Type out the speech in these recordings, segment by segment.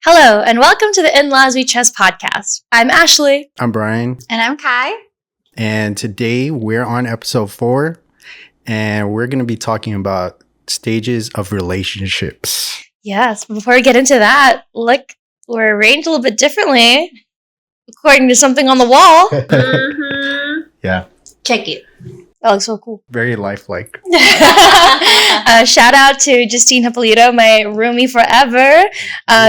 Hello, and welcome to the In-Laws We Trust podcast. I'm Ashley. I'm Brian. And I'm Kai. And today we're on episode 4, and we're going to be talking about stages of relationships. Yes, but before we get into that, look, we're arranged a little bit differently, according to something on the wall. Yeah. Check it. That looks so cool. Very lifelike. Shout out to Justine Hippolito, my roomie forever.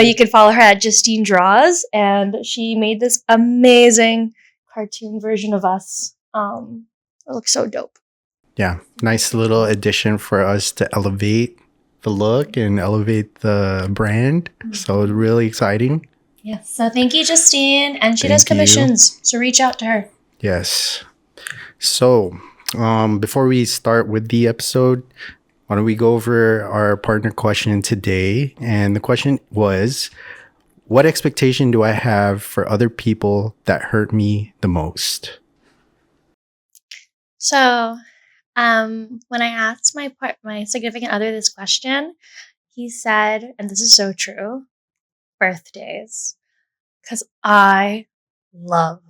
You can follow her at Justine Draws, and she made this amazing cartoon version of us. It looks so dope. Yeah. Nice little addition for us to elevate the look and elevate the brand. So it's really exciting. Yes. So thank you, Justine. And she Thank does commissions, so reach out to her. Yes. So before we start with the episode, why don't we go over our partner question today? And the question was, what expectation do I have for other people that hurt me the most? So, when I asked my significant other this question, he said, and this is so true, birthdays, because I love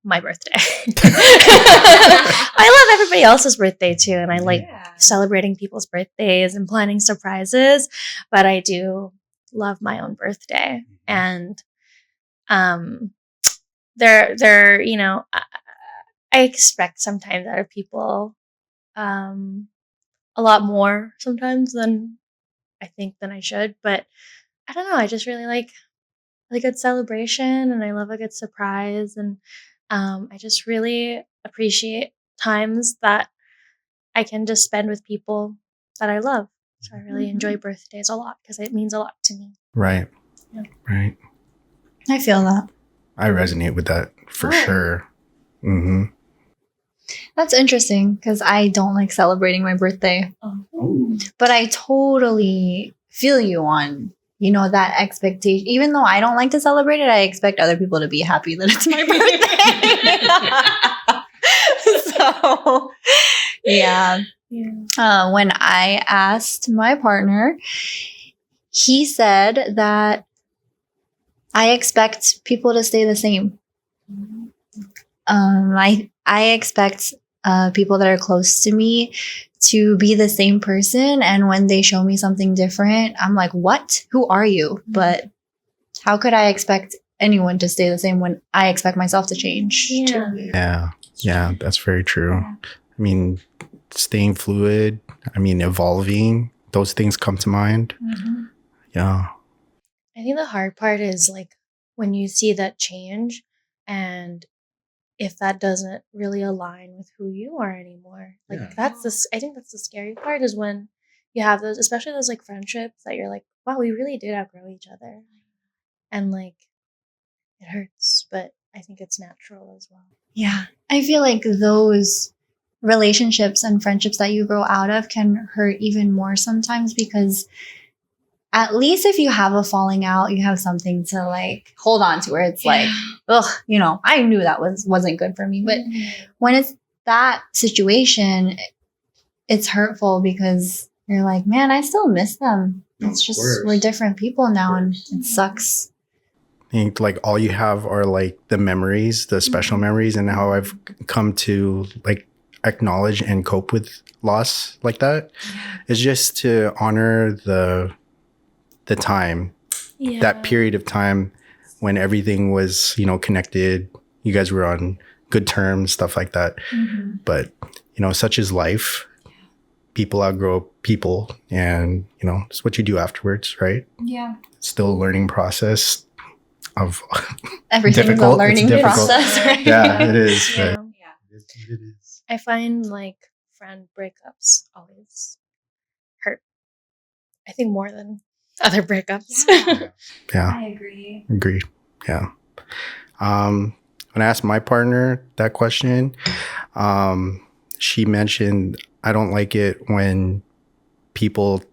my birthday. I love everybody else's birthday too, and I like celebrating people's birthdays and planning surprises, but I do love my own birthday. And they're I expect sometimes out of people a lot more sometimes than I think than I should, but I don't know, I just really like a good celebration, and I love a good surprise, and I just really appreciate times that I can just spend with people that I love. So I really enjoy birthdays a lot because it means a lot to me. Right. Yeah. Right. I feel that. I resonate with that for sure. Mm-hmm. That's interesting because I don't like celebrating my birthday. Oh. But I totally feel you on, that expectation. Even though I don't like to celebrate it, I expect other people to be happy that it's my birthday. So, yeah. When I asked my partner, he said that I expect people to stay the same. I expect people that are close to me to be the same person, and when they show me something different, I'm like, what? Who are you? But how could I expect anyone to stay the same when I expect myself to change? Yeah. Yeah, that's very true. I mean, staying fluid, evolving, those things come to mind. Mm-hmm. Yeah. I think the hard part is like when you see that change, and if that doesn't really align with who you are anymore. Like I think that's the scary part, is when you have those, especially those like friendships that you're like, wow, we really did outgrow each other. And like it hurts, but I think it's natural as well. Yeah. I feel like those relationships and friendships that you grow out of can hurt even more sometimes, because at least if you have a falling out, you have something to like hold on to, where it's like, ugh, I knew that wasn't good for me. But when it's that situation, it's hurtful because you're like, man, I still miss them. It's just, we're different people now, and it sucks. I think like all you have are like the memories, the special memories, and how I've come to like acknowledge and cope with loss like that is just to honor the time, that period of time when everything was, connected. You guys were on good terms, stuff like that. Mm-hmm. But, such is life. People outgrow people, and, it's what you do afterwards, right? Yeah. It's still a learning process of everything's a learning process, right? Yeah, it is. Yeah. But it is. I find like friend breakups always hurt. I think more than other breakups. Yeah. I agree. Agreed. Yeah. When I asked my partner that question, she mentioned, I don't like it when people,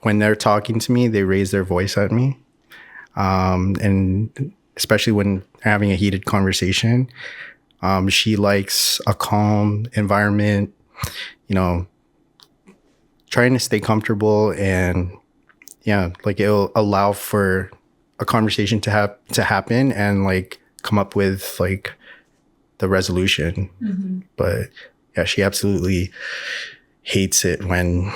when they're talking to me, they raise their voice at me. And especially when having a heated conversation. She likes a calm environment, trying to stay comfortable, and yeah, like it'll allow for a conversation to happen and like come up with like the resolution. But yeah, she absolutely hates it when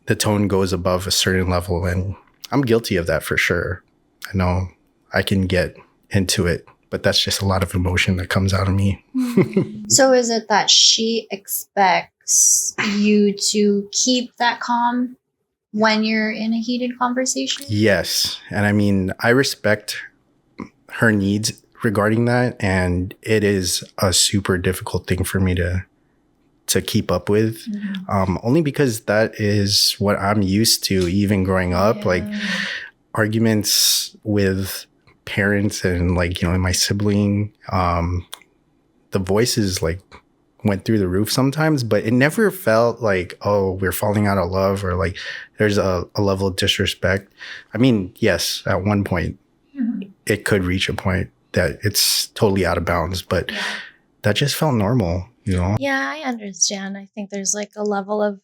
the tone goes above a certain level, and I'm guilty of that for sure. I know I can get into it, but that's just a lot of emotion that comes out of me. So is it that she expects you to keep that calm when you're in a heated conversation? Yes. And I mean, I respect her needs regarding that, and it is a super difficult thing for me to keep up with, only because that is what I'm used to even growing up. Like arguments with parents and like, you know, my sibling, the voices like went through the roof sometimes, but it never felt like, oh, we're falling out of love or like there's a level of disrespect. I mean, yes, at one point it could reach a point that it's totally out of bounds, but that just felt normal, you know? Yeah, I understand. I think there's like a level of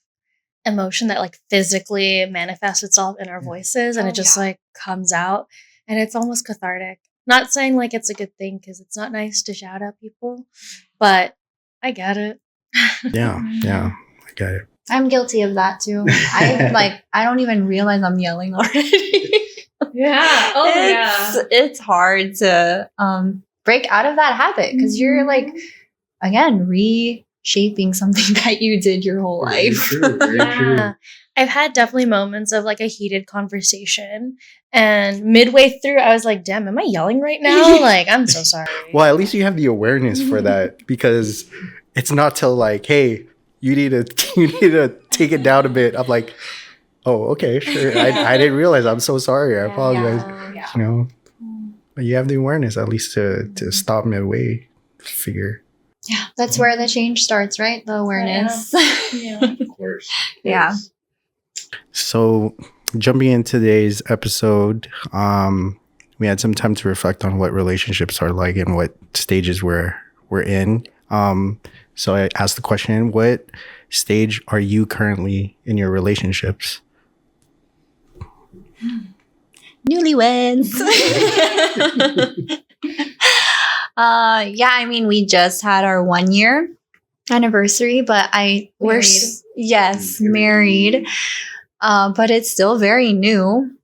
emotion that like physically manifests itself in our voices and it just like comes out and it's almost cathartic. Not saying like it's a good thing because it's not nice to shout at people, but I get it. Yeah, I get it. I'm guilty of that too. I don't even realize I'm yelling already. Yeah. Oh, It's hard to break out of that habit because you're like, again, reshaping something that you did your whole life. Very true. I've had definitely moments of like a heated conversation and midway through I was like, damn, am I yelling right now? Like, I'm so sorry. Well, at least you have the awareness for that, because it's not till like, hey, you need to take it down a bit. I'm like, oh, okay, sure. I didn't realize. I'm so sorry. I apologize. You know, but you have the awareness at least to stop midway. Figure. Yeah, that's where the change starts, right? The awareness. Of course. Yeah. So, jumping into today's episode, we had some time to reflect on what relationships are like and what stages we're in. So I asked the question, what stage are you currently in your relationships? Newlyweds. Yeah, I mean, we just had our 1 year anniversary, but we're married. But it's still very new.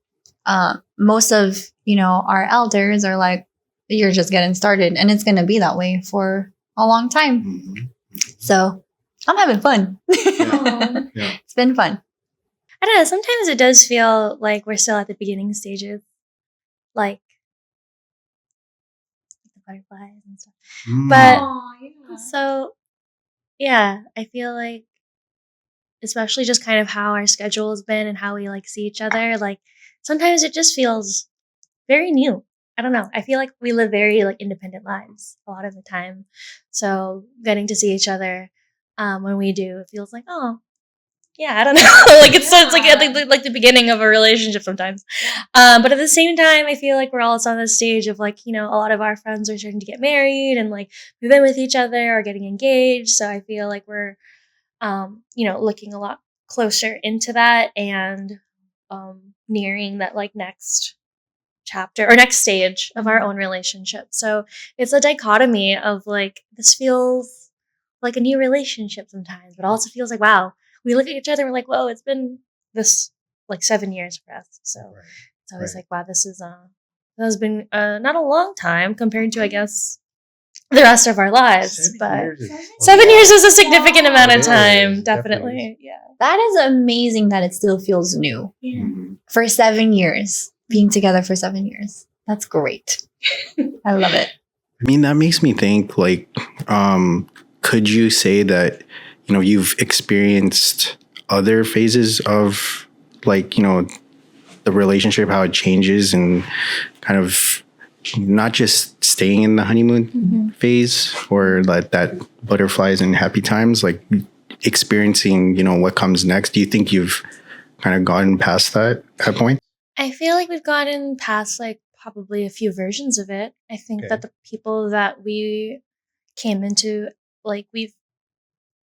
Most of, our elders are like, you're just getting started, and it's going to be that way for a long time. So I'm having fun. It's been fun. I don't know, sometimes it does feel like we're still at the beginning stages. Like the butterflies and stuff. But so yeah, I feel like especially just kind of how our schedule has been and how we like see each other, like sometimes it just feels very new. I don't know. I feel like we live very like independent lives a lot of the time. So getting to see each other when we do, it feels like, oh, yeah, I don't know. Like it's like the beginning of a relationship sometimes. But at the same time, I feel like we're also on this stage of like, a lot of our friends are starting to get married and like move in with each other or getting engaged. So I feel like we're, looking a lot closer into that and nearing that like next chapter or next stage of our own relationship. So it's a dichotomy of like, this feels like a new relationship sometimes, but also feels like, wow, we look at each other and we're like, whoa, it's been this like 7 years for us. So it's always like, wow, this has been not a long time compared to, I guess, the rest of our lives. 7 years is a significant amount of time. Definitely. Yeah. That is amazing that it still feels new. For 7 years, being together for 7 years. That's great. I love it. I mean, that makes me think like, could you say that, you've experienced other phases of like, the relationship, how it changes and kind of not just staying in the honeymoon phase or like that butterflies and happy times, like experiencing, what comes next? Do you think you've kind of gotten past that point? I feel like we've gotten past like probably a few versions of it. I think that the people that we came into, like we've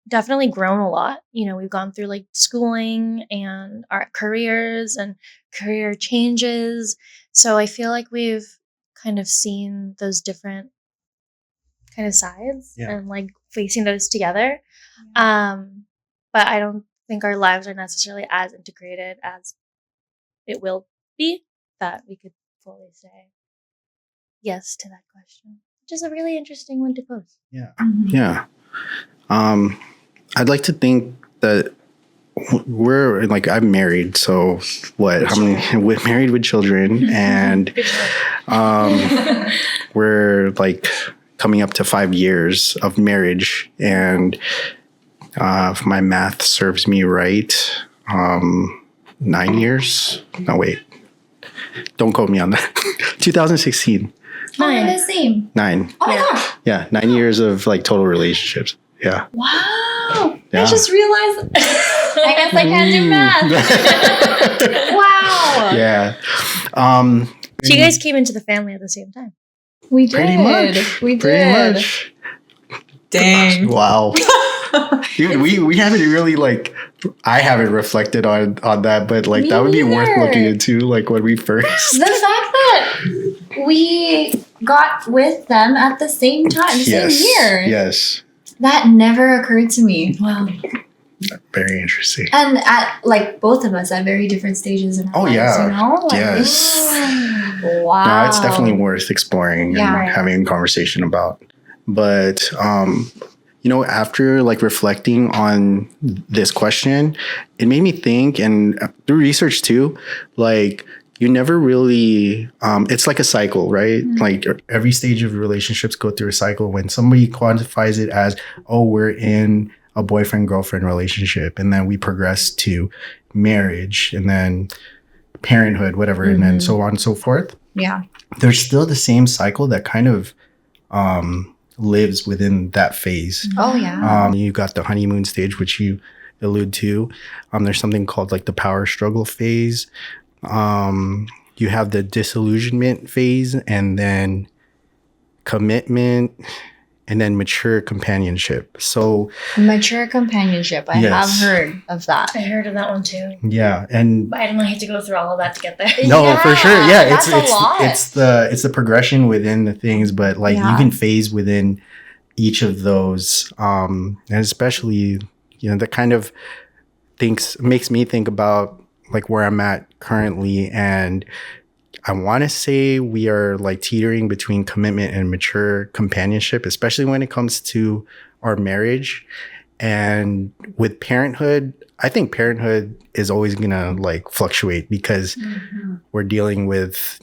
definitely grown a lot. We've gone through like schooling and our careers and career changes. So I feel like we've kind of seen those different kind of sides and like facing those together. But I don't think our lives are necessarily as integrated as it will be that we could fully say yes to that question, which is a really interesting one to pose. Yeah. Yeah. I'd like to think that we're like, I'm married, so what? How many? We're married with children, and we're like coming up to 5 years of marriage, and if my math serves me right, 9 years. No, wait, don't quote me on that. 2016. Oh, they're the same. 9. Oh my gosh. Yeah, 9 years of like total relationships. Yeah. Wow. Yeah. I just realized. I guess I can't do math. Wow. Yeah. So you guys came into the family at the same time. We did. Pretty much. We did. Pretty much. Dang. Wow. Dude, we haven't really like, I haven't reflected on that, but like Me that would be worth neither. looking into, like when we first. The fact that we got with them at the same time, the same year. Yes. That never occurred to me. Wow. Very interesting. And at like both of us at very different stages in our lives, yeah. you know? Like, Yes. Wow. No, it's definitely worth exploring Yeah. and having a conversation about. But after like reflecting on this question, it made me think, and through research too, like you never really, it's like a cycle, right? Mm-hmm. Like every stage of relationships go through a cycle. When somebody quantifies it as, oh, we're in a boyfriend-girlfriend relationship, and then we progress to marriage, and then parenthood, whatever, and then so on and so forth. Yeah. There's still the same cycle that kind of lives within that phase. Oh yeah. You got the honeymoon stage, which you allude to. There's something called like the power struggle phase. You have the disillusionment phase, and then commitment, and then mature companionship. So Mature companionship. I Yes. have heard of that. I heard of that one too. yeah, and But I didn't have to go through all of that to get there. no, Yeah, for sure. Yeah, that's a lot. it's the progression within the things, but like you Yeah. can phase within each of those, and especially that kind of makes me think about like where I'm at currently, and I want to say we are like teetering between commitment and mature companionship, especially when it comes to our marriage. And with parenthood, I think parenthood is always gonna like fluctuate because we're dealing with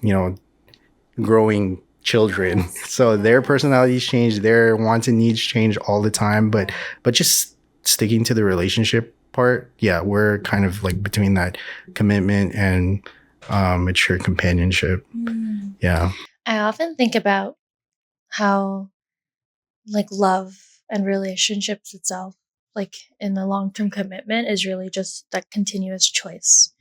growing children, so their personalities change, their wants and needs change all the time. But just sticking to the relationship part, yeah, we're kind of like between that commitment and mature companionship. Yeah. I often think about how like love and relationships itself, like in the long-term commitment, is really just that continuous choice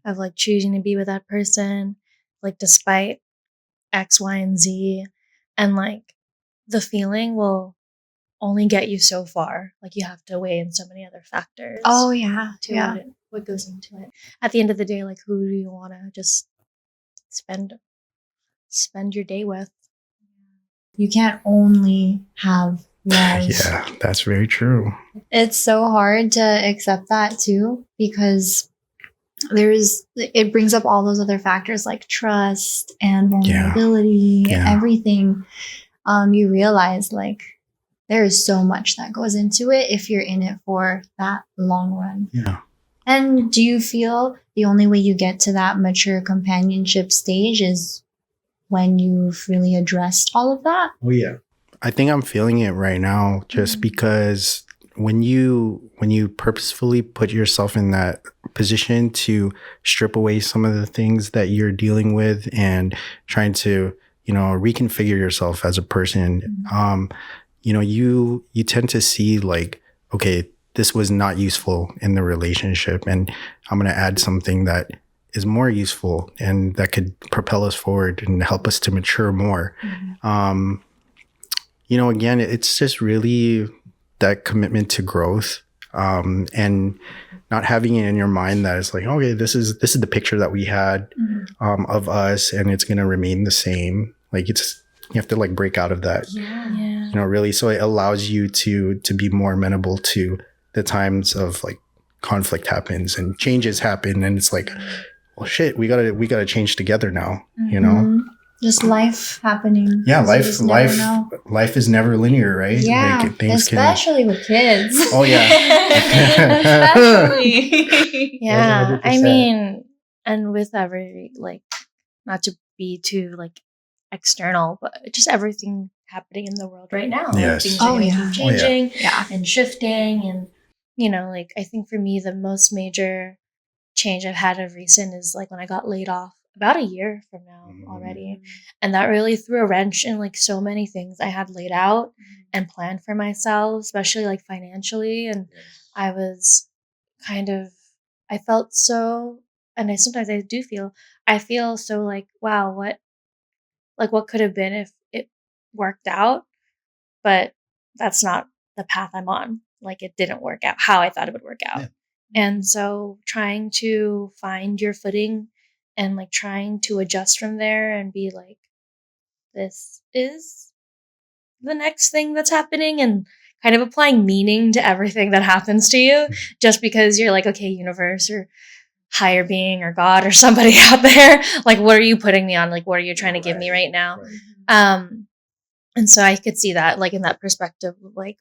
of like choosing to be with that person, like despite X, Y, and Z. And like the feeling will only get you so far. Like you have to weigh in so many other factors. Oh yeah. To Yeah. what goes into it. At the end of the day, like who do you want to just spend your day with? You can't only have love. Yeah, that's very true. It's so hard to accept that too, because it brings up all those other factors like trust and vulnerability, Yeah. everything. You realize like there is so much that goes into it if you're in it for that long run. Yeah. And do you feel the only way you get to that mature companionship stage is when you've really addressed all of that? Oh yeah. I think I'm feeling it right now just because when you purposefully put yourself in that position to strip away some of the things that you're dealing with and trying to, reconfigure yourself as a person, you tend to see like, okay, this was not useful in the relationship, and I'm going to add something that is more useful and that could propel us forward and help us to mature more. Again, it's just really that commitment to growth, and not having it in your mind that it's like, okay, this is the picture that we had of us, and it's gonna remain the same. Like you have to like break out of that, Yeah. really. So it allows you to be more amenable to the times of like conflict happens and changes happen, and it's like, well, shit, we gotta change together now. Just life happening. Yeah, You just never know. life is never linear, right? Yeah, like, things especially with kids. Oh yeah. Especially. Yeah. I 100%. mean, and with every, like, not to be too, like, external, but just everything happening in the world right now. Like, Yes. things are gonna keep changing Yeah. and shifting. And, like, I think for me, the most major change I've had of recent is, like, when I got laid off about a year from now already. And that really threw a wrench in, like, so many things I had laid out and planned for myself, especially, like, financially. And I was I felt so, and sometimes I feel so like, wow, what could have been if it worked out, but that's not the path I'm on. Like, it didn't work out how I thought it would work out. Yeah. And so trying to find your footing and like trying to adjust from there and be like, this is the next thing that's happening, and kind of applying meaning to everything that happens to you just because you're like, okay, universe or higher being or God or somebody out there, like, what are you putting me on? Like, what are you trying to give me right now? And so I could see that, like, in that perspective, like,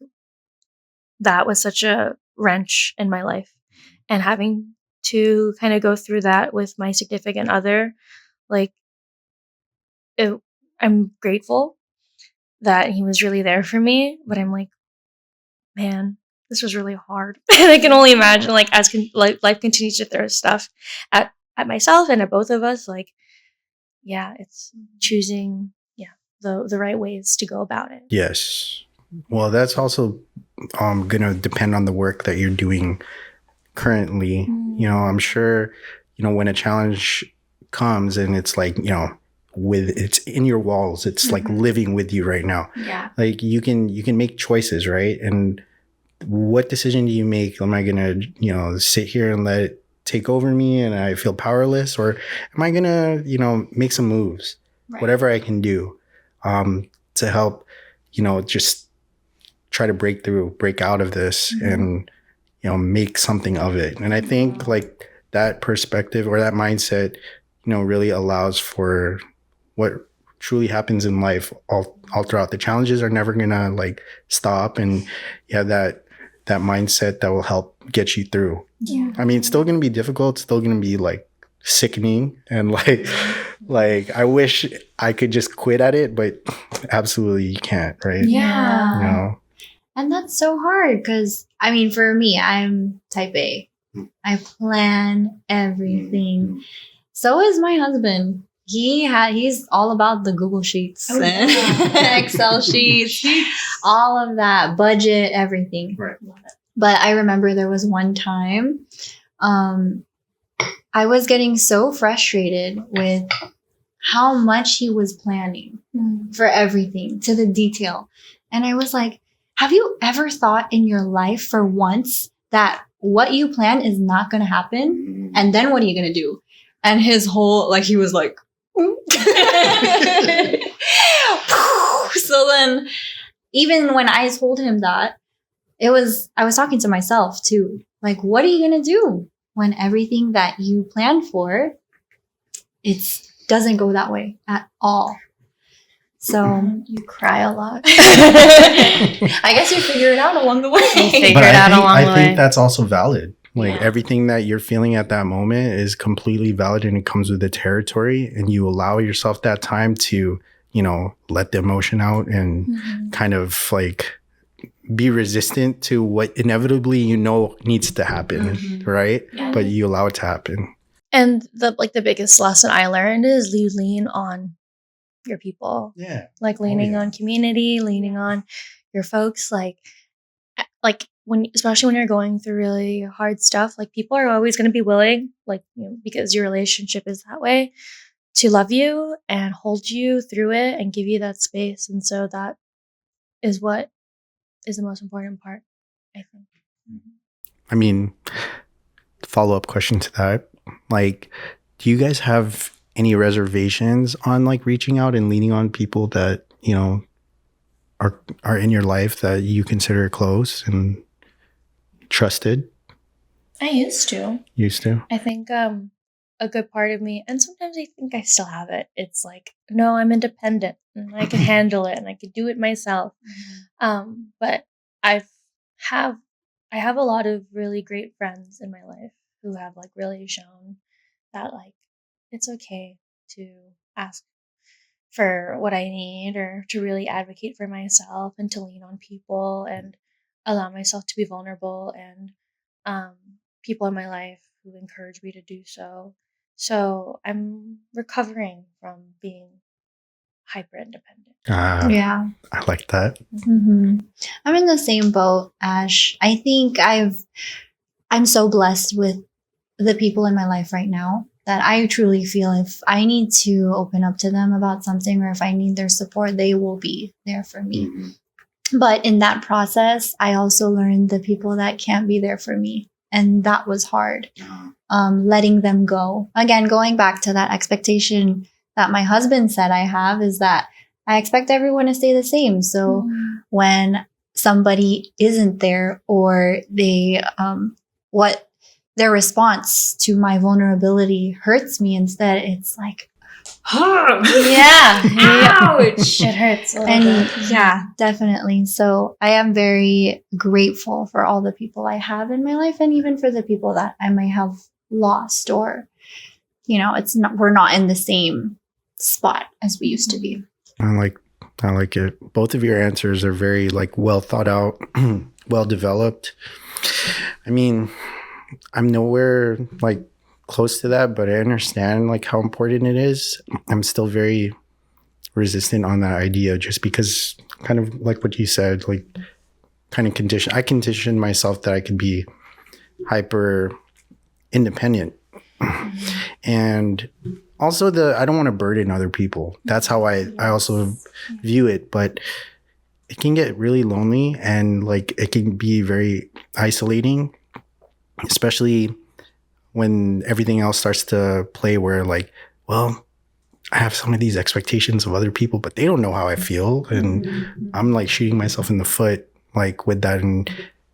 that was such a wrench in my life, and having to kind of go through that with my significant other, like, I'm grateful that he was really there for me, but I'm like, man, this was really hard. And I can only imagine, like, as life continues to throw stuff at myself and at both of us, like, yeah, it's choosing, the right ways to go about it. Yes. Well, that's also gonna depend on the work that you're doing currently. I'm sure, when a challenge comes and it's like, it's in your walls, it's like living with you right now. Yeah. Like you can make choices, right? And what decision do you make? Am I gonna, sit here and let it take over me and I feel powerless, or am I gonna, make some moves, whatever I can do, to help, just try to break out of this and, make something of it. And I think like that perspective or that mindset, really allows for what truly happens in life all throughout. The challenges are never gonna like stop, and you have that mindset that will help get you through. Yeah. I mean, it's still gonna be difficult, it's still gonna be like sickening, and like I wish I could just quit at it, but absolutely you can't, right? Yeah. And that's so hard because, I mean, for me, I'm type A. I plan everything. So is my husband. He's all about the Google Sheets and Excel sheets, all of that, budget, everything. Right. But I remember there was one time I was getting so frustrated with how much he was planning for everything to the detail. And I was like, have you ever thought in your life for once that what you plan is not going to happen? And then what are you going to do? And his whole, like, he was like, so then even when I told him that, I was talking to myself too. Like, what are you going to do when everything that you planned for, it doesn't go that way at all? So You cry a lot. I guess you figure it out along the way. Figure it out along the I way. think that's also valid. Like everything that you're feeling at that moment is completely valid, and it comes with the territory, and you allow yourself that time to, let the emotion out and kind of like be resistant to what inevitably needs to happen, right? Yeah. But you allow it to happen. And the biggest lesson I learned is you lean on your people. Yeah. Like leaning on community, leaning on your folks, like especially when you're going through really hard stuff, like people are always going to be willing, like, because your relationship is that way, to love you and hold you through it and give you that space. And so that is what is the most important part. I think. I mean, follow-up question to that. Like, do you guys have any reservations on like reaching out and leaning on people that, you know, are in your life that you consider close and trusted? I used to. Used to? I think a good part of me, and sometimes I think I still have it. It's like, no, I'm independent and I can handle it and I can do it myself. But I have a lot of really great friends in my life who have like really shown that like it's okay to ask for what I need or to really advocate for myself and to lean on people and allow myself to be vulnerable and people in my life who encourage me to do so. So I'm recovering from being hyper independent. Yeah. I like that. I'm in the same boat, Ash. I think I'm so blessed with the people in my life right now that I truly feel if I need to open up to them about something or if I need their support, they will be there for me. But in that process, I also learned the people that can't be there for me. And that was hard. Letting them go. Again, going back to that expectation that my husband said I have is that I expect everyone to stay the same. So when somebody isn't there or they, what their response to my vulnerability hurts me instead, it's like, Yeah. Ouch. It hurts a little and bit. yeah, definitely. So I am very grateful for all the people I have in my life and even for the people that I may have lost or, you know, we're not in the same spot as we used to be. I like it. Both of your answers are very like well thought out, well developed. I mean, I'm nowhere like close to that, but I understand like how important it is. I'm still very resistant on that idea just because kind of like what you said, like kind of I conditioned myself that I could be hyper independent. And also I don't want to burden other people. That's how I also view it, but it can get really lonely and like it can be very isolating, especially when everything else starts to play where like, well, I have some of these expectations of other people, but they don't know how I feel. And I'm like shooting myself in the foot like with that. And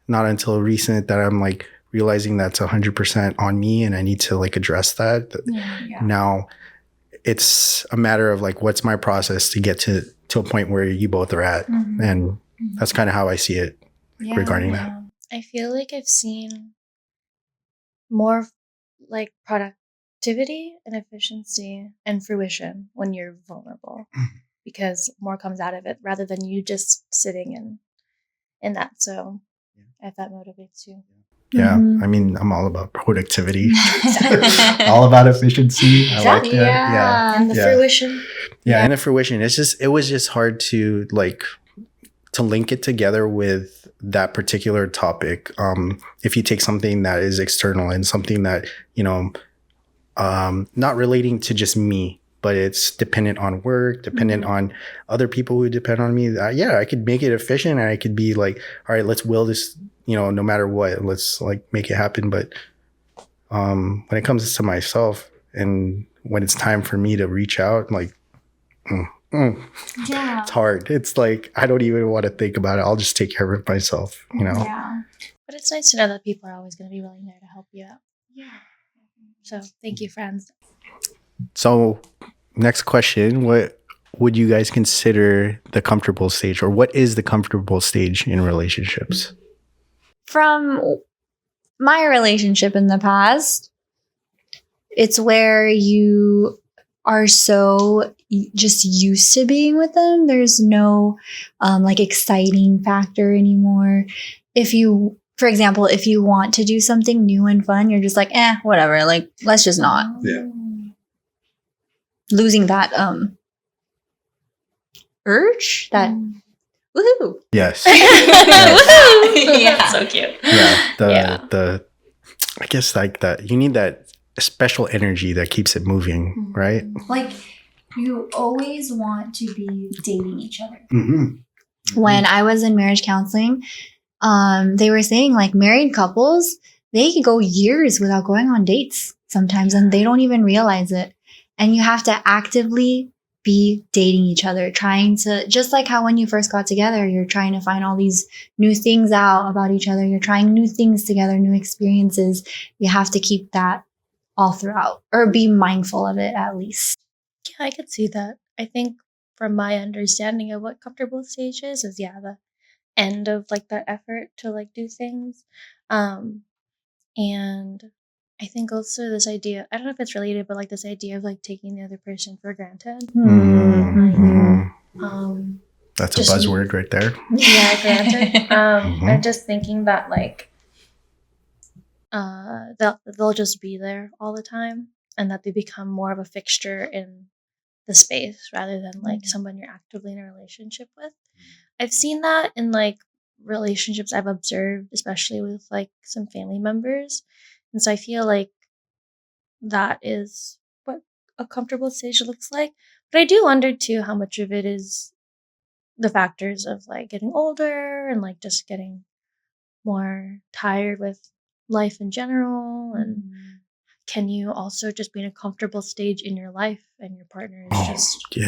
not until recent that I'm like realizing that's 100% on me and I need to like address that. Now it's a matter of like, what's my process to get to a point where you both are at. And that's kind of how I see it regarding that. I feel like I've seen more like productivity and efficiency and fruition when you're vulnerable because more comes out of it rather than you just sitting in that. So if that motivates you. Yeah, I mean, I'm all about productivity, all about efficiency. I like that. Yeah, and the fruition. Yeah, and the fruition. It was just hard to like to link it together with that particular topic. If you take something that is external and something that, you know, not relating to just me, but it's dependent on work, dependent on other people who depend on me. I could make it efficient and I could be like, all right, let's will this, you know, no matter what, let's like make it happen. But when it comes to myself and when it's time for me to reach out, like, it's hard. It's like, I don't even want to think about it. I'll just take care of it myself, you know? Yeah. But it's nice to know that people are always going to be willing there to help you out. Yeah. So thank you, friends. So next question, what would you guys consider the comfortable stage, or what is the comfortable stage in relationships? From my relationship in the past, it's where you are so just used to being with them. There's no like exciting factor anymore. For example, if you want to do something new and fun, you're just like, whatever, like let's just not. Yeah. Losing that urge, that woohoo. Yes. Yeah, so cute. Yeah. I guess like that, you need that special energy that keeps it moving, right? Like you always want to be dating each other. Mm-hmm. When I was in marriage counseling, they were saying like married couples, they can go years without going on dates sometimes and they don't even realize it. And you have to actively be dating each other, trying to, just like how when you first got together, you're trying to find all these new things out about each other. You're trying new things together, new experiences. You have to keep that all throughout or be mindful of it at least. Yeah, I could see that. I think from my understanding of what comfortable stage is the end of like that effort to like do things. And I think also this idea, I don't know if it's related, but like this idea of like taking the other person for granted. That's Just- a buzzword right there. Yeah, granted. Mhm. And just thinking that like they'll just be there all the time and that they become more of a fixture in the space rather than like someone you're actively in a relationship with. I've seen that in like relationships I've observed, especially with like some family members. And so I feel like that is what a comfortable stage looks like. But I do wonder too how much of it is the factors of like getting older and like just getting more tired with life in general. And can you also just be in a comfortable stage in your life and your partner is just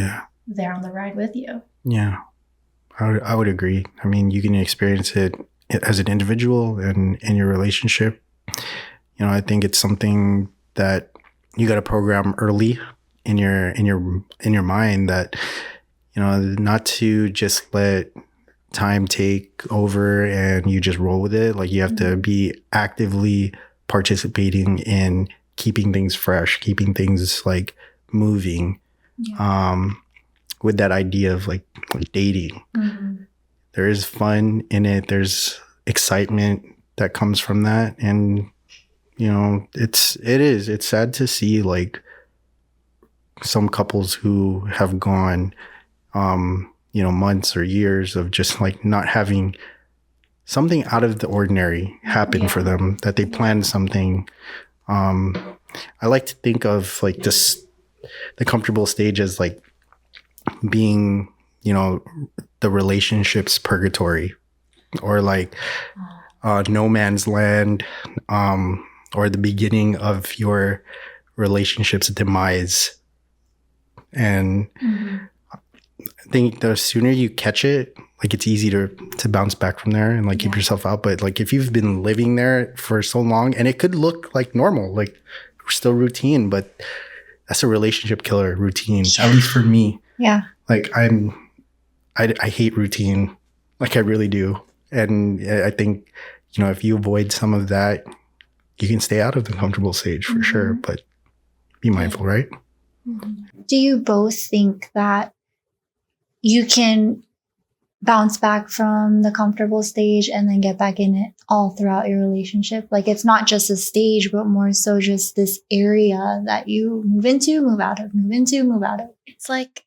there on the ride with you? Yeah, I would agree. I mean, you can experience it as an individual and in your relationship. You know, I think it's something that you got to program early in your mind that, you know, not to just let time take over and you just roll with it. Like you have to be actively participating in keeping things fresh, keeping things like moving. With that idea of like dating. There is fun in it. There's excitement that comes from that. And, you know, it's sad to see like some couples who have gone, you know, months or years of just like not having something out of the ordinary happen for them, that they planned something. I like to think of like the comfortable stage as like being, you know, the relationship's purgatory or like no man's land, or the beginning of your relationship's demise. And I think the sooner you catch it, like it's easy to bounce back from there and like keep yourself out. But like if you've been living there for so long, and it could look like normal, like still routine, but that's a relationship killer, routine, at least for me. Yeah. Like I hate routine. Like I really do. And I think, you know, if you avoid some of that, you can stay out of the comfortable stage for sure, but be mindful, right? Do you both think that you can bounce back from the comfortable stage and then get back in it all throughout your relationship? Like it's not just a stage, but more so just this area that you move into, move out of, move into, move out of. It's like,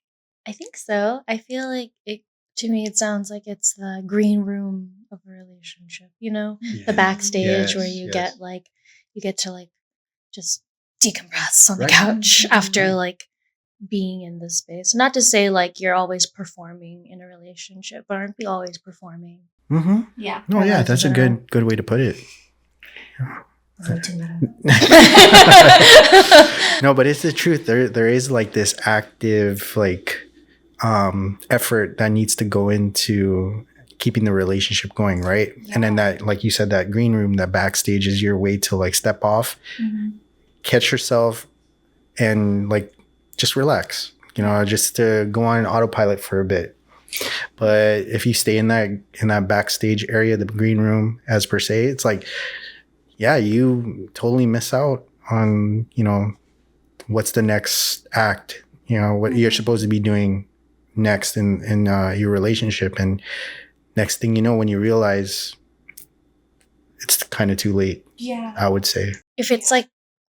I think so. I feel like to me, it sounds like it's the green room of a relationship, you know, the backstage where you get to like just decompress on the couch after like being in this space. Not to say like you're always performing in a relationship, but aren't we always performing? Yeah. Oh yeah, that's a good way to put it. No, but it's the truth. There is like this active like effort that needs to go into keeping the relationship going, right? And then that, like you said, that green room, that backstage is your way to like step off, catch yourself, and like just relax, you know, just to go on autopilot for a bit. But if you stay in that backstage area, the green room as per se, it's like, yeah, you totally miss out on, you know, what's the next act, you know, what you're supposed to be doing next in your relationship. And next thing you know, when you realize, it's kind of too late. I would say. If it's like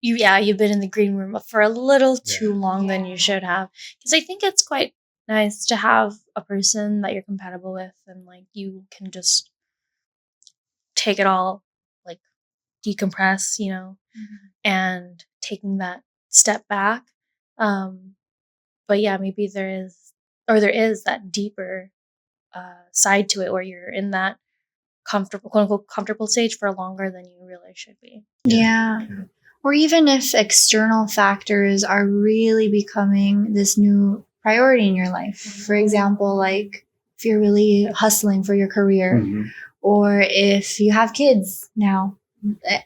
you've been in the green room for a little too long than you should have. Because I think it's quite nice to have a person that you're compatible with and like you can just take it all, like decompress, you know, and taking that step back. But yeah, maybe there is that deeper side to it where you're in that comfortable, quote unquote, comfortable stage for longer than you really should be. Yeah. Or even if external factors are really becoming this new priority in your life. For example, like if you're really hustling for your career, or if you have kids now,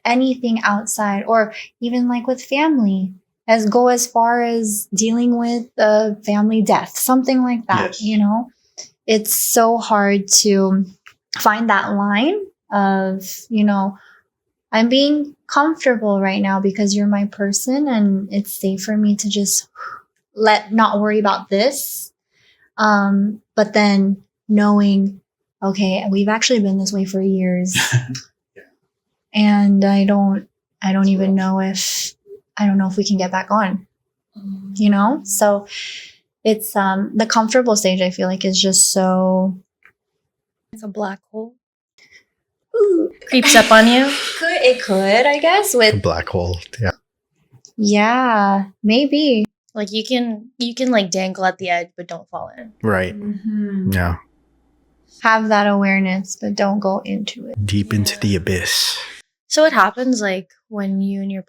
anything outside, or even like with family, as far as dealing with a family death, something like that, it's so hard to find that line of, I'm being comfortable right now because you're my person and it's safe for me to just not worry about this. But then knowing, okay, we've actually been this way for years. And I don't even know if we can get back on, So it's the comfortable stage, I feel like, is just so Like a black hole. Creeps up on you. It could, I guess, A with black hole. Yeah. yeah, maybe. Like you can like dangle at the edge, but don't fall in. Right. Yeah. Have that awareness, but don't go into it. Deep into the abyss. So what happens like when you and your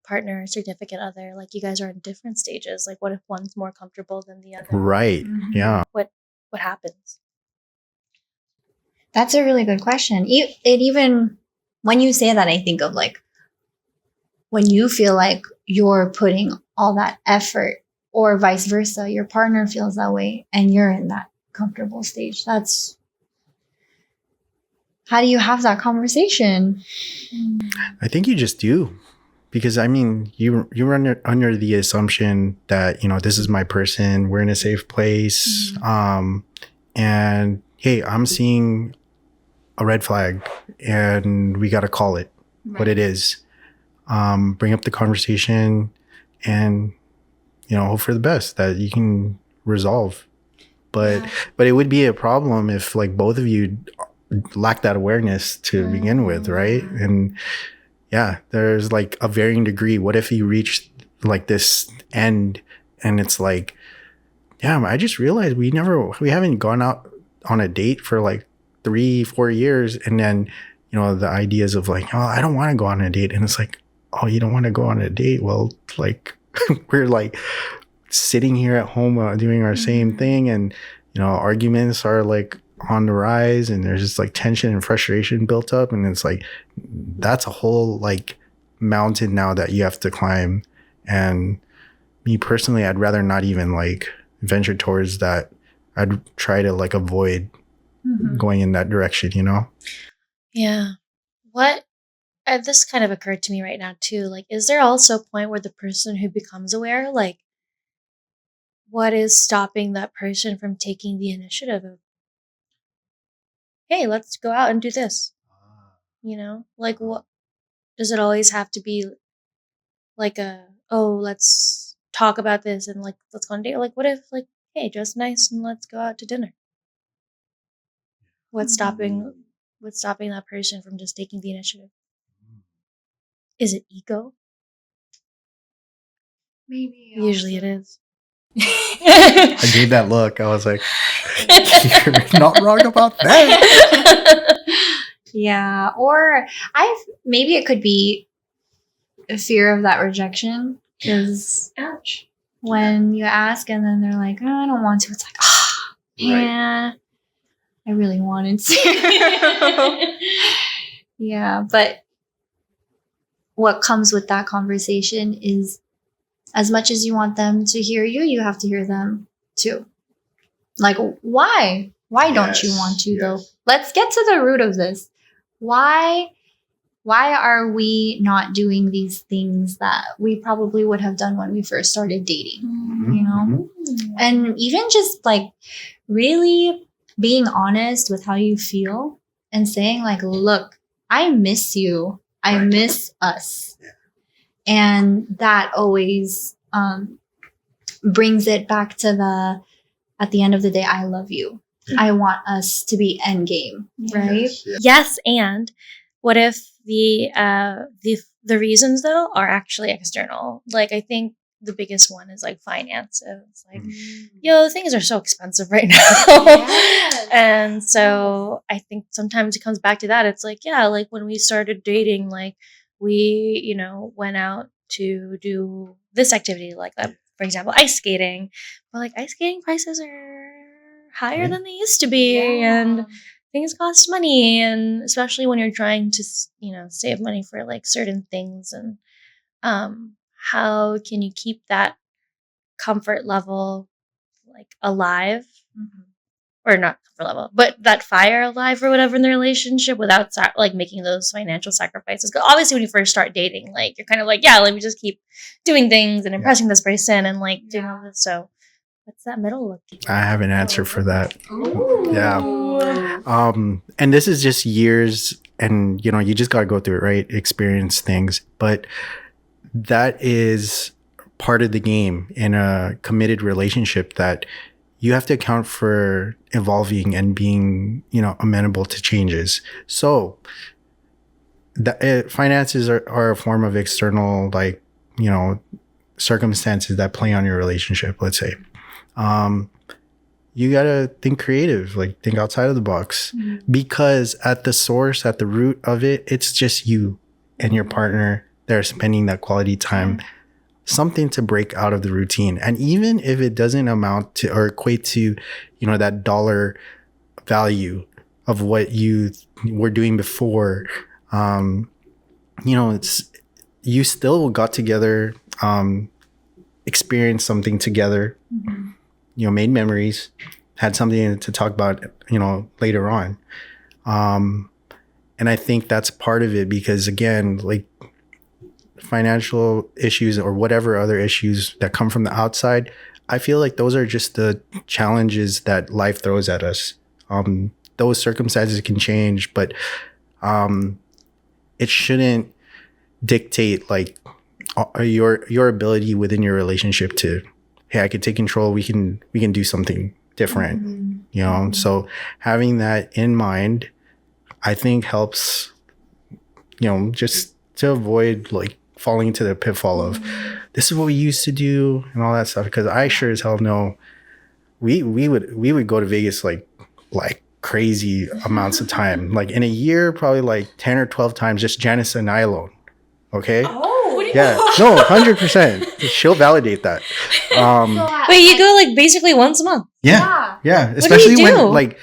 partner or significant other, like you guys are in different stages? Like what if one's more comfortable than the other? Right. Yeah. What happens? That's a really good question. Even when you say that, I think of like when you feel like you're putting all that effort, or vice versa, your partner feels that way and you're in that comfortable stage. That's how do you have that conversation? I think you just do. Because I mean, you were under the assumption that, this is my person, we're in a safe place. And hey, I'm seeing a red flag and we got to call it what it is. Bring up the conversation and, hope for the best that you can resolve. But it would be a problem if like both of you lack that awareness to begin with, right? And yeah, there's like a varying degree. What if you reach like this end and it's like, yeah, I just realized we haven't gone out on a date for like 3-4 years. And then, the ideas of like, oh, I don't want to go on a date. And it's like, oh, you don't want to go on a date? Well, like we're like sitting here at home doing our same thing. And, arguments are like on the rise and there's just like tension and frustration built up. And it's like, that's a whole like mountain now that you have to climb. And me personally, I'd rather not even like venture towards that. I'd try to like avoid going in that direction, Yeah. This kind of occurred to me right now too. Like, is there also a point where the person who becomes aware, like, what is stopping that person from taking the initiative of, hey, let's go out and do this? Like, what does it always have to be like let's talk about this and like, let's go on a date? Like, what if like, hey, dress nice and let's go out to dinner? What's stopping that person from just taking the initiative? Is it ego? Maybe. Usually it is. I gave that look. I was like, you're not wrong about that. Yeah. Or maybe it could be a fear of that rejection. Because Ouch. when you ask and then they're like, oh, I don't want to, it's like, yeah, I really wanted to. Yeah. But what comes with that conversation is, as much as you want them to hear you, you have to hear them too. Like, why? Why don't you want to though? Let's get to the root of this. Why are we not doing these things that we probably would have done when we first started dating? And even just like really being honest with how you feel and saying like, look, I miss you. I miss us. And that always brings it back to at the end of the day, I love you. I want us to be endgame, right? Yes, and what if the reasons though are actually external? Like I think the biggest one is like finances. Like, Mm. yo, things are so expensive right now. Yes. And so I think sometimes it comes back to that. It's like, yeah, like when we started dating, like we, you know, went out to do this activity, like for example, ice skating. But like ice skating prices are higher Yeah. than they used to be. And things cost money. And especially when you're trying to, you know, save money for like certain things. And how can you keep that comfort level like alive? Or not comfort level, but that fire alive or whatever in the relationship without like making those financial sacrifices. Because obviously when you first start dating, like you're kind of like, yeah, let me just keep doing things and impressing this person and like doing all this. So what's that middle look? I have an answer for that. Ooh. Yeah. And this is just years, and you know, you just got to go through it, right? Experience things. But that is part of the game in a committed relationship, that you have to account for evolving and being, you know, amenable to changes. So finances are a form of external, like, you know, circumstances that play on your relationship, let's say. You got to think creative, like think outside of the box, because at the source, at the root of it, it's just you and your partner that are spending that quality time, something to break out of the routine. And even if it doesn't amount to or equate to, you know, that dollar value of what you were doing before, you know, you still got together, experienced something together, you know, made memories, had something to talk about, you know, later on. And I think that's part of it, because again, like financial issues or whatever other issues that come from the outside, I feel like those are just the challenges that life throws at us. Those circumstances can change, but it shouldn't dictate like your ability within your relationship to, hey, I could take control. We can do something different, you know? So having that in mind, I think helps, you know, just to avoid like falling into the pitfall of this is what we used to do and all that stuff. Because I sure as hell know we would go to Vegas like crazy amounts of time. Like in a year, probably like 10 or 12 times, just Janice and I alone. Okay. Yeah. No, 100%. She'll validate that. Wait, you go like basically once a month? Yeah. What Especially do you do? when like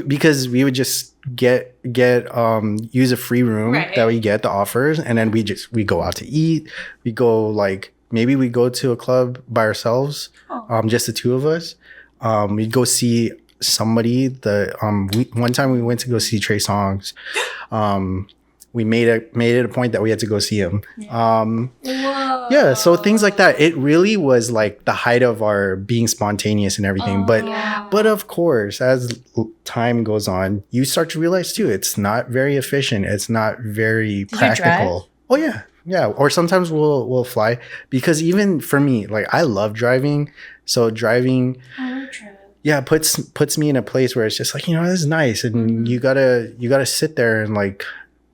because we would just get use a free room that we get the offers, and then we go out to eat. We go like maybe we go to a club by ourselves, just the two of us. We'd go see somebody. One time we went to go see Trey Songz. We made it a point that we had to go see him. Yeah, so things like that. It really was like the height of our being spontaneous and everything. But of course, as time goes on, you start to realize too, it's not very efficient. It's not very practical. Oh yeah. Yeah. Or sometimes we'll fly, because even for me, like I love driving. So driving puts me in a place where it's just like, you know, this is nice. And you gotta sit there and like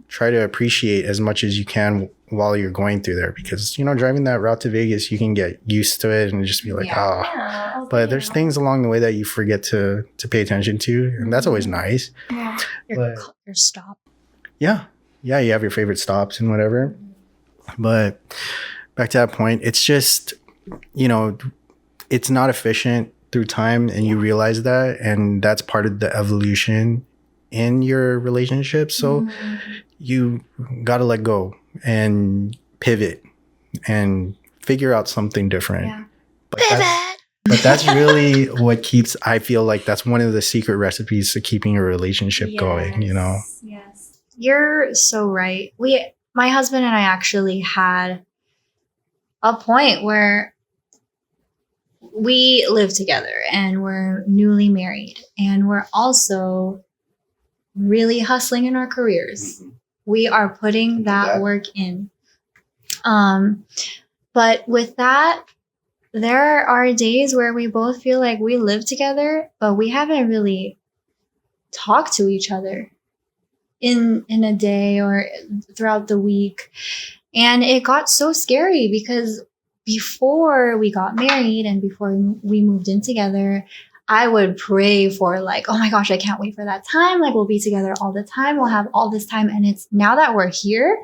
try to appreciate as much as you can while you're going through there, because, you know, driving that route to Vegas, you can get used to it and just be like, but there's things along the way that you forget to pay attention to. And that's always nice. Yeah. Your stop. Yeah. Yeah. You have your favorite stops and whatever. But back to that point, it's just, you know, it's not efficient through time, and you realize that, and that's part of the evolution in your relationship. So you got to let go and pivot and figure out something different. Yeah. But that's really what keeps, I feel like that's one of the secret recipes to keeping a relationship going, you know? Yes. You're so right. My husband and I actually had a point where we live together and we're newly married, and we're also really hustling in our careers. We are putting that work in. But with that, there are days where we both feel like we live together, but we haven't really talked to each other in a day or throughout the week. And it got so scary because before we got married and before we moved in together, I would pray for like, oh my gosh, I can't wait for that time. Like we'll be together all the time. We'll have all this time. And it's now that we're here,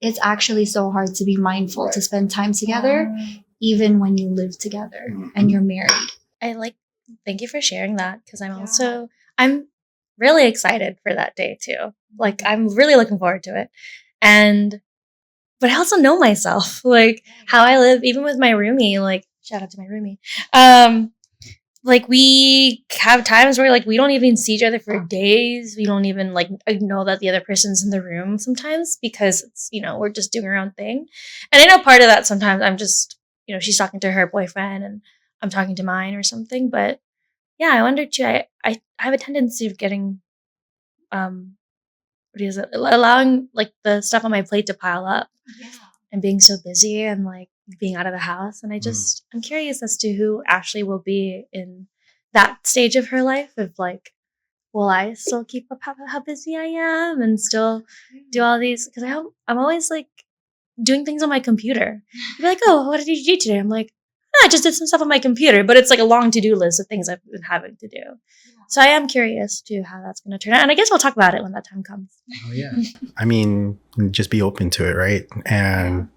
it's actually so hard to be mindful to spend time together, even when you live together and you're married. Thank you for sharing that, because I'm really excited for that day too. Like I'm really looking forward to it. But I also know myself, like how I live, even with my roomie, like shout out to my roomie. Like we have times where like we don't even see each other for days. We don't even like know that the other person's in the room sometimes, because it's, we're just doing our own thing. And I know part of that sometimes I'm just, she's talking to her boyfriend and I'm talking to mine or something. But yeah, I wonder too, I have a tendency of getting, what is it? Allowing like the stuff on my plate to pile up and being so busy and like being out of the house. And I'm curious as to who Ashley will be in that stage of her life. Of like, will I still keep up how busy I am and still do all these? Because I'm always like doing things on my computer. You'd be like, oh, what did you do today? I'm like, I just did some stuff on my computer, but it's like a long to-do list of things I've been having to do. So I am curious to how that's going to turn out. And I guess we'll talk about it when that time comes. Oh, yeah. I mean, just be open to it, right? And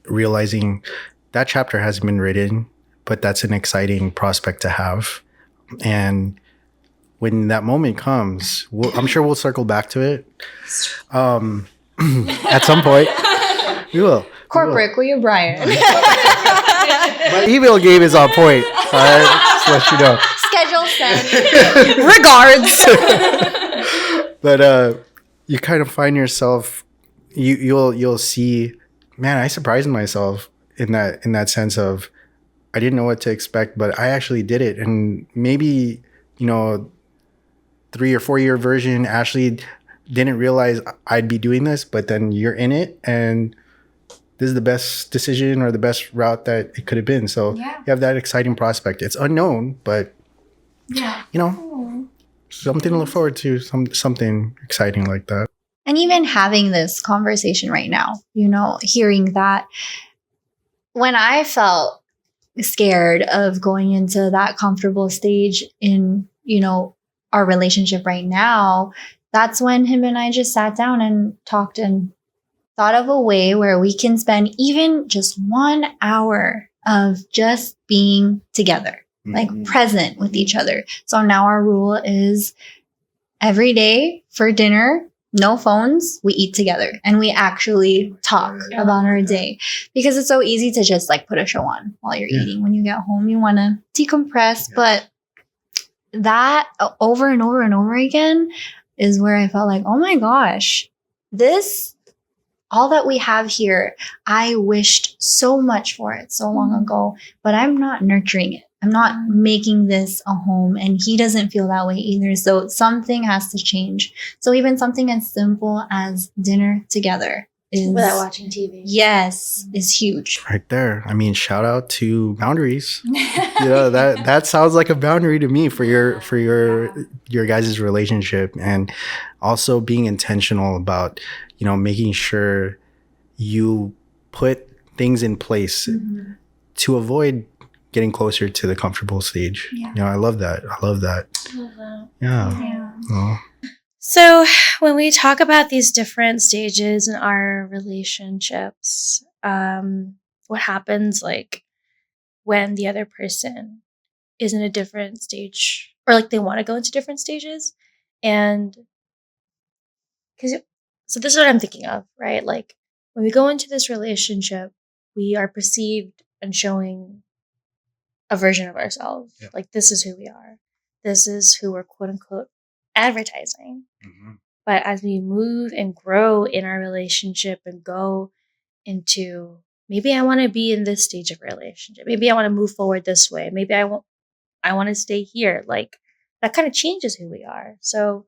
realizing that chapter hasn't been written, but that's an exciting prospect to have. And when that moment comes, I'm sure we'll circle back to it. At some point. We will. Corporate, will you, Brian? My email game is on point. All right, just let you know. Schedule set. Regards. But you kind of find yourself. You'll see. Man, I surprised myself in that sense of I didn't know what to expect, but I actually did it. And maybe 3 or 4 year version, Ashley didn't realize I'd be doing this, but then you're in it and this is the best decision or the best route that it could have been. So you have that exciting prospect. It's unknown, but something to look forward to, something exciting like that. And even having this conversation right now, hearing that, when I felt scared of going into that comfortable stage in, our relationship right now, that's when him and I just sat down and talked and thought of a way where we can spend even just 1 hour of just being together, like present with each other. So now our rule is every day for dinner, no phones, we eat together and we actually talk about our day, because it's so easy to just like put a show on while you're eating. When you get home, you want to decompress, but that over and over and over again is where I felt like, oh my gosh, all that we have here, I wished so much for it so long ago, but I'm not nurturing it. I'm not making this a home, and he doesn't feel that way either. So something has to change. So even something as simple as dinner together without watching TV. Yes, is huge. Right there. I mean, shout out to boundaries. That sounds like a boundary to me for your guys' relationship, and also being intentional about making sure you put things in place to avoid getting closer to the comfortable stage. I love that. Yeah. Oh. So when we talk about these different stages in our relationships, what happens like when the other person is in a different stage, or like they want to go into different stages? And so this is what I'm thinking of, right? Like when we go into this relationship, we are perceived and showing a version of ourselves. Yeah. Like this is who we are. This is who we're quote unquote advertising. But as we move and grow in our relationship and go into, maybe I want to be in this stage of relationship. Maybe I want to move forward this way. Maybe I want to stay here. Like that kind of changes who we are. So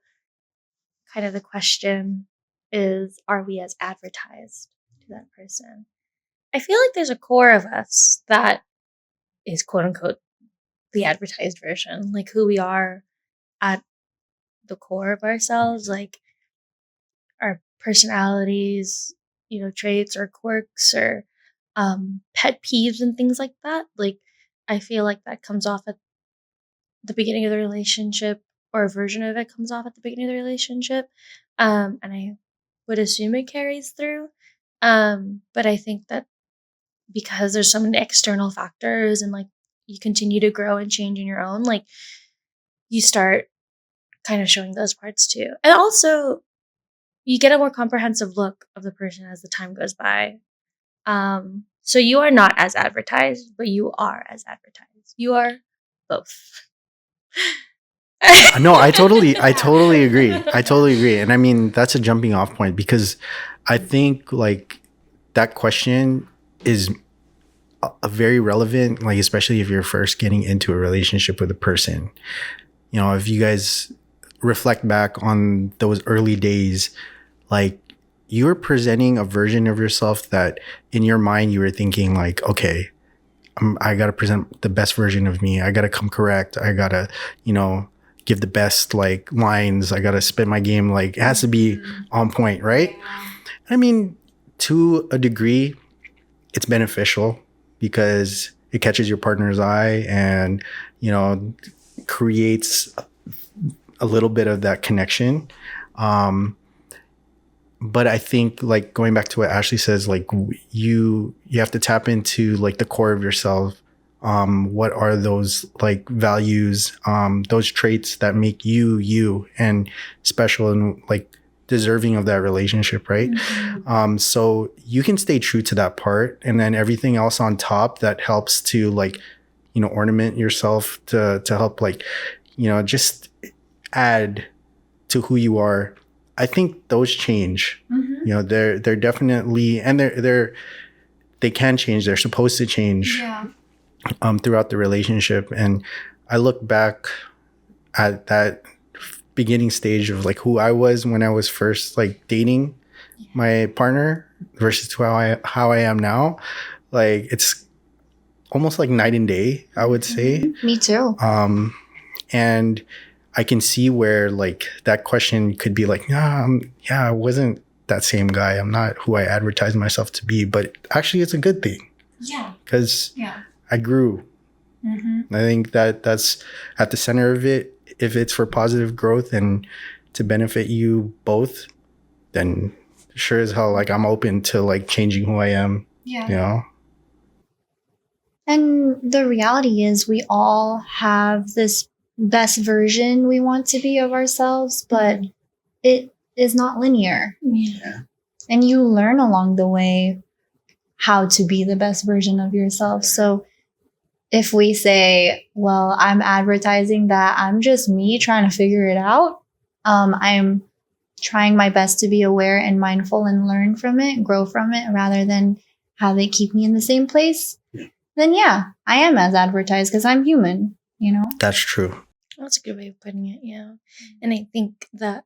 kind of the question is, are we as advertised to that person? I feel like there's a core of us that is quote unquote the advertised version, like who we are at the core of ourselves, like our personalities, traits or quirks or pet peeves and things like that. Like, I feel like that comes off at the beginning of the relationship, or a version of it comes off at the beginning of the relationship. And I would assume it carries through. But I think that because there's so many external factors, and like you continue to grow and change in your own, like you start kind of showing those parts too. And also you get a more comprehensive look of the person as the time goes by. So you are not as advertised, but you are as advertised. You are both. No, I totally agree. I totally agree. And I mean, that's a jumping off point, because I think like that question is a very relevant, like, especially if you're first getting into a relationship with a person. You know, if you guys reflect back on those early days, like, you're presenting a version of yourself that in your mind you were thinking like, okay, I got to present the best version of me. I got to come correct. I got to, give the best like lines. I got to spit my game. Like, it has to be on point, right? I mean, to a degree, it's beneficial because it catches your partner's eye and, creates a little bit of that connection. But I think, like, going back to what Ashley says, like, you have to tap into like the core of yourself. What are those like values, those traits that make you and special and like deserving of that relationship, right? So you can stay true to that part, and then everything else on top that helps to like, ornament yourself to help like, just add to who you are. I think those change. They're definitely, and they can change. They're supposed to change. Throughout the relationship. And I look back at that beginning stage of like who I was when I was first like dating my partner versus to how I am now. Like, it's almost like night and day, I would say. Me too. And I can see where like that question could be like, I wasn't that same guy. I'm not who I advertise myself to be, but actually it's a good thing. Because I grew. I think that's at the center of it. If it's for positive growth and to benefit you both, then sure as hell, like, I'm open to like changing who I am. And the reality is we all have this best version we want to be of ourselves, but it is not linear. And you learn along the way how to be the best version of yourself. So if we say, well, I'm advertising that I'm just me trying to figure it out, I'm trying my best to be aware and mindful and learn from it, grow from it, rather than have it keep me in the same place, then I am as advertised because I'm human, That's true. That's a good way of putting it, yeah. And I think that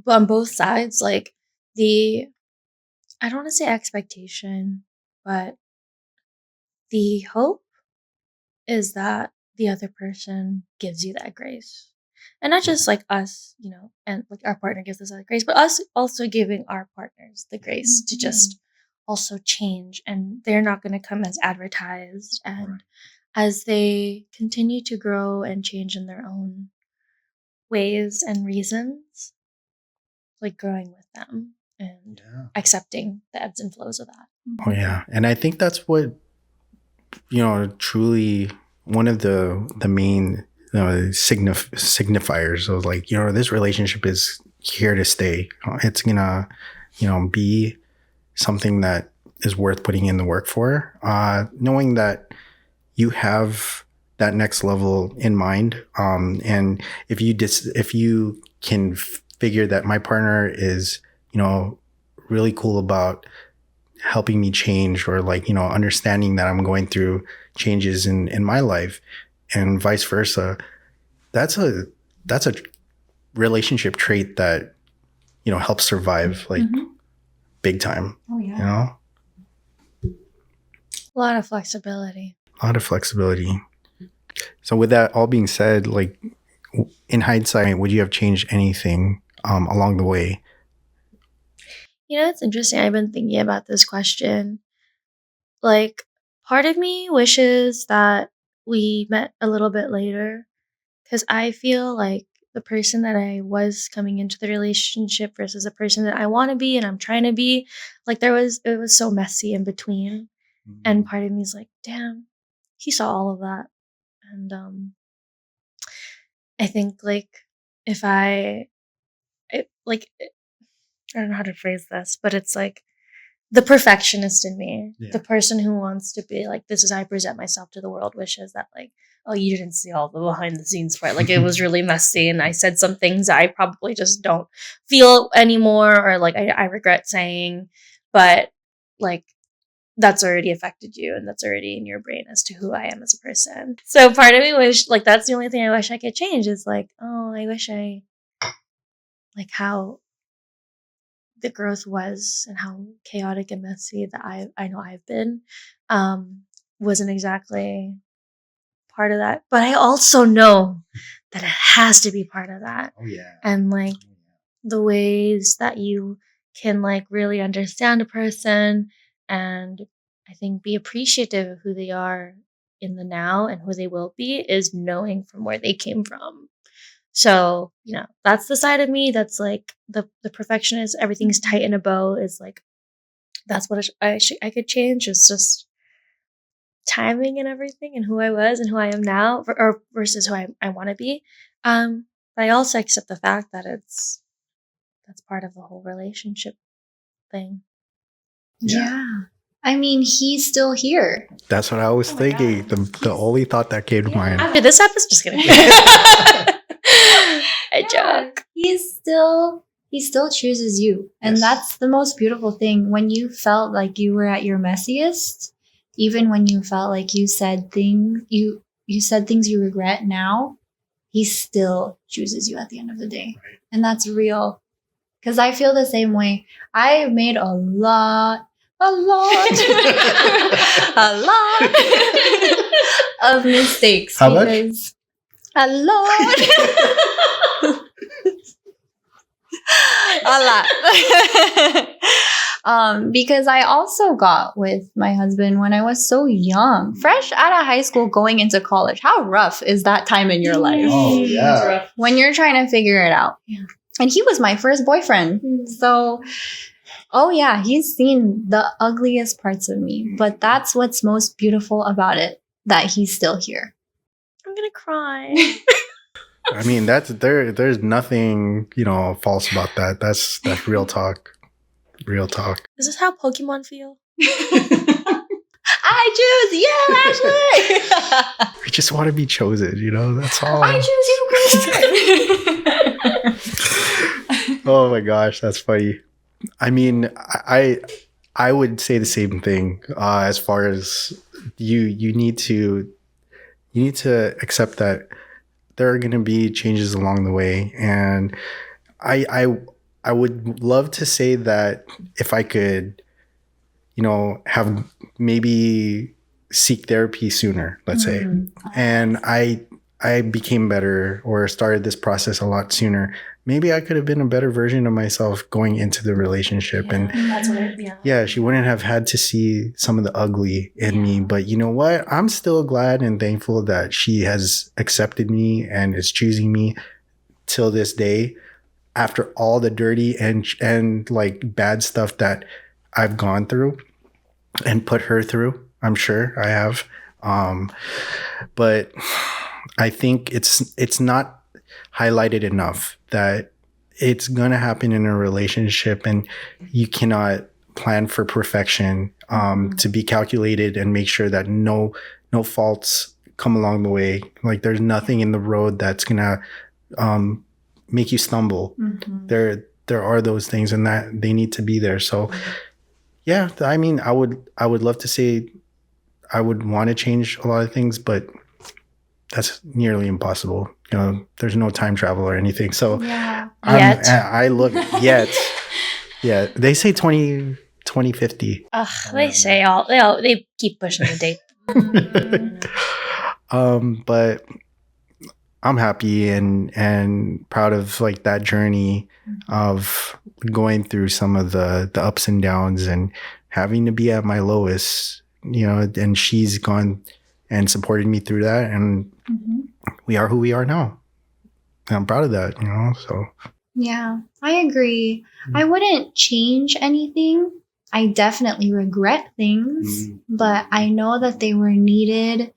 on both sides, like I don't want to say expectation, but the hope is that the other person gives you that grace. And not just like us, and like our partner gives us that grace, but us also giving our partners the grace to just also change. And they're not going to come as advertised. And as they continue to grow and change in their own ways and reasons, like growing with them and accepting the ebbs and flows of that. Oh yeah. And I think that's what, truly one of the main signifiers of like, this relationship is here to stay. It's gonna, be something that is worth putting in the work for. Knowing that you have that next level in mind. And if you can figure that my partner is, really cool about helping me change, or like, understanding that I'm going through changes in my life and vice versa, that's a relationship trait that, helps survive like big time. Oh A lot of flexibility. So with that all being said, like, in hindsight, would you have changed anything along the way? It's interesting. I've been thinking about this question. like, part of me wishes that we met a little bit later, because I feel like the person that I was coming into the relationship versus the person that I want to be and I'm trying to be, like, it was so messy in between. And part of me is like, damn, he saw all of that. And I think, like, if like, I don't know how to phrase this, but it's like the perfectionist in me, the person who wants to be like, this is how I present myself to the world, wishes that, like, oh, you didn't see all the behind the scenes part. Like, it was really messy, and I said some things I probably just don't feel anymore, or like I regret saying, but like that's already affected you, and that's already in your brain as to who I am as a person. So part of me wish, like, that's the only thing I wish I could change is like, oh, I wish I, like, how the growth was and how chaotic and messy that I know I've been, wasn't exactly part of that. But I also know that it has to be part of that. Oh yeah. And like the ways that you can like really understand a person and I think be appreciative of who they are in the now and who they will be is knowing from where they came from. So, you know, that's the side of me that's like the perfectionist, everything's tight in a bow is like, that's what I could change. It's just timing and everything and who I was and who I am now or versus who I want to be. But I also accept the fact that that's part of the whole relationship thing. Yeah. I mean, he's still here. That's what I was thinking. The only thought that came to mind. After this episode, just kidding. I joke. He still chooses you. And that's the most beautiful thing. When you felt like you were at your messiest, even when you felt like you said things you said things you regret now, he still chooses you at the end of the day. Right. And that's real. Because I feel the same way. I made a lot a lot of mistakes. How much? A lot. A lot. Because I also got with my husband when I was so young, fresh out of high school, going into college. How rough is that time in your life? Oh, yeah. When you're trying to figure it out. Yeah. And he was my first boyfriend. So, oh yeah, he's seen the ugliest parts of me. But that's what's most beautiful about it, that he's still here. I'm going to cry. I mean, there's nothing, false about that. That's real talk. Real talk. Is this how Pokemon feel? I choose you, Ashley. We just want to be chosen, that's all. I choose you, Oh my gosh, that's funny. I mean, I would say the same thing as far as you need to accept that there are going to be changes along the way, and I would love to say that if I could, have maybe seek therapy sooner, let's say, and I became better or started this process a lot sooner, maybe I could have been a better version of myself going into the relationship. And that's what she wouldn't have had to see some of the ugly in me. But you know what? I'm still glad and thankful that she has accepted me and is choosing me till this day after all the dirty and like bad stuff that I've gone through and put her through. I'm sure I have. But I think it's not highlighted enough that it's going to happen in a relationship, and you cannot plan for perfection, to be calculated and make sure that no faults come along the way. Like there's nothing in the road that's going to make you stumble. There are those things, and that they need to be there. So yeah, I mean, I would love to say I would want to change a lot of things, but that's nearly impossible. There's no time travel or anything. So I look yet. Yeah, they say 2050. They say they keep pushing the date. But I'm happy and proud of like that journey of going through some of the ups and downs and having to be at my lowest and she's gone and supported me through that. And we are who we are now. And I'm proud of that, so. Yeah, I agree. I wouldn't change anything. I definitely regret things, but I know that they were needed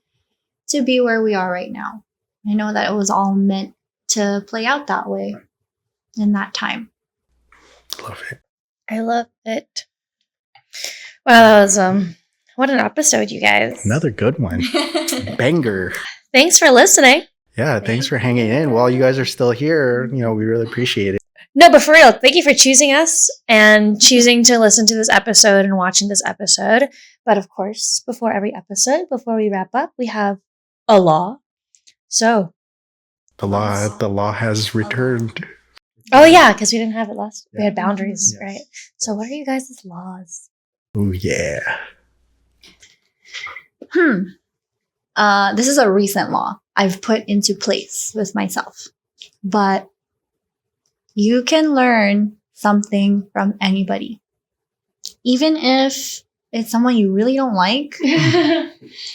to be where we are right now. I know that it was all meant to play out that way in that time. Love it. I love it. Wow, that was what an episode, you guys. Another good one. Banger. Thanks for listening. Yeah, thanks for hanging in. While you guys are still here, we really appreciate it. No, but for real, thank you for choosing us and choosing to listen to this episode and watching this episode. But of course, before every episode, before we wrap up, we have a law. So the law has returned. Oh yeah, because we didn't have it last. We had boundaries, right? So what are you guys' laws? Oh yeah. This is a recent law I've put into place with myself. But you can learn something from anybody. Even if it's someone you really don't like,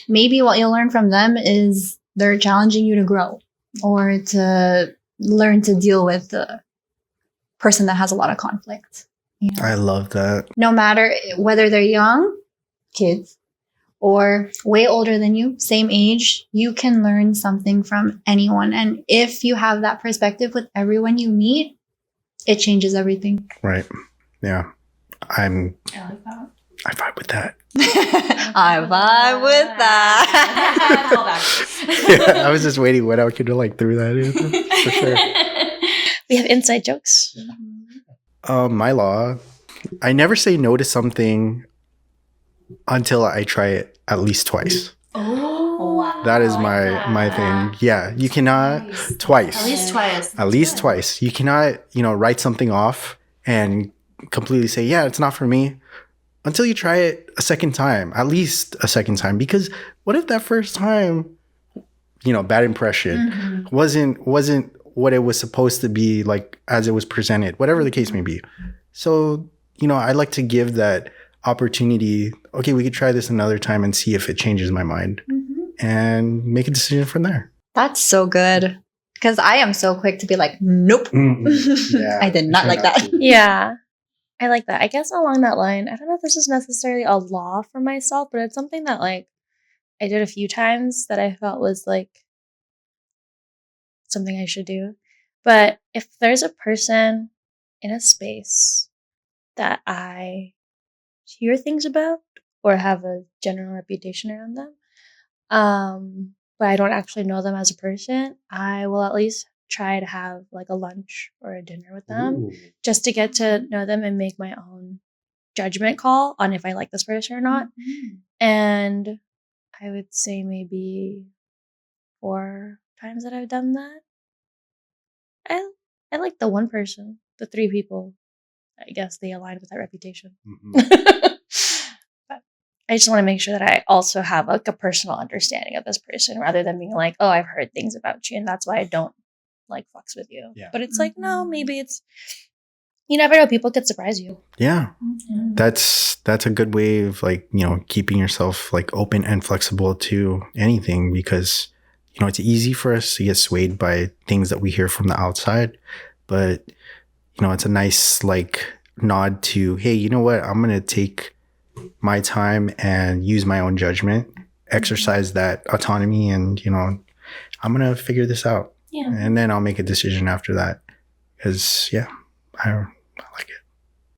maybe what you'll learn from them is they're challenging you to grow or to learn to deal with the person that has a lot of conflict. I love that. No matter whether they're young, kids, or way older than you, same age, you can learn something from anyone. And if you have that perspective with everyone you meet, it changes everything. Right. Yeah. I vibe with that. I vibe with that. Yeah, I was just waiting when I could throw that in for sure. We have inside jokes. My law, I never say no to something until I try it at least twice. Oh, wow. That is my thing. Yeah, you cannot twice. At least twice. You cannot, write something off and completely say, yeah, it's not for me until you try it a second time, at least a second time. Because what if that first time, bad impression wasn't what it was supposed to be, like as it was presented, whatever the case may be. So, I like to give that opportunity. Okay, we could try this another time and see if it changes my mind and make a decision from there. That's so good. Because I am so quick to be like, nope. Yeah, I did not like that. Yeah, I like that. I guess along that line, I don't know if this is necessarily a law for myself, but it's something that I did a few times that I felt was something I should do. But if there's a person in a space that I hear things about or have a general reputation around them, but I don't actually know them as a person, I will at least try to have a lunch or a dinner with them just to get to know them and make my own judgment call on if I like this person or not. And I would say maybe 4 times that I've done that. I like the one person, the 3 people. I guess they align with that reputation. But I just want to make sure that I also have a personal understanding of this person rather than being like, oh, I've heard things about you and that's why I don't fucks with you. Yeah. But it's no, maybe it's, you never know, people could surprise you. Yeah. That's a good way of keeping yourself open and flexible to anything, because it's easy for us to get swayed by things that we hear from the outside, but it's a nice nod to, hey, you know what, I'm gonna take my time and use my own judgment, exercise that autonomy, and I'm gonna figure this out. Yeah. And then I'll make a decision after that, because I like it.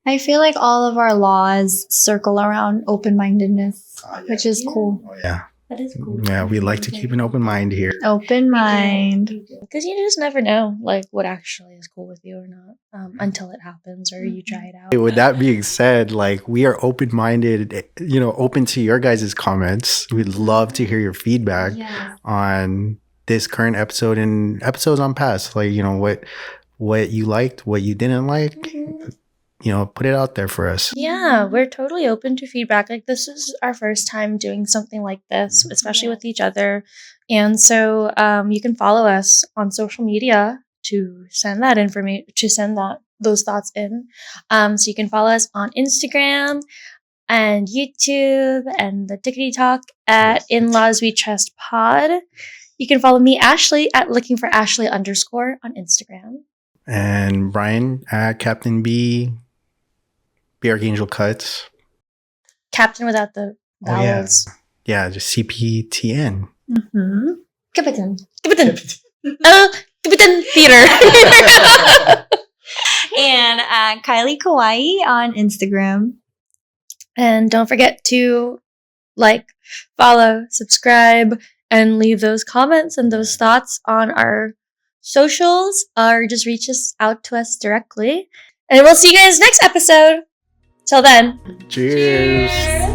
I feel like all of our laws circle around open-mindedness, which is cool. Oh, yeah. That is cool. Yeah, we like to keep an open mind here. Open mind. Because you just never know what actually is cool with you or not until it happens or you try it out. With that being said, we are open-minded, open to your guys' comments. We'd love to hear your feedback on this current episode and episodes on past. What you liked, what you didn't like. Put it out there for us. Yeah, we're totally open to feedback. This is our first time doing something like this, especially with each other. And so you can follow us on social media to send that information, to send those thoughts in. So you can follow us on Instagram and YouTube and the Tickety Talk at In-Laws We Trust Pod. You can follow me, Ashley, at looking for Ashley _ on Instagram. And Brian at Captain B Archangel Cuts. Captain without the vowels. Yeah, just CPTN. Mm-hmm. Captain. Captain Theater. And Kylie Kawaii on Instagram. And don't forget to like, follow, subscribe, and leave those comments and those thoughts on our socials, or just reach us out to us directly. And we'll see you guys next episode. Till then. Cheers.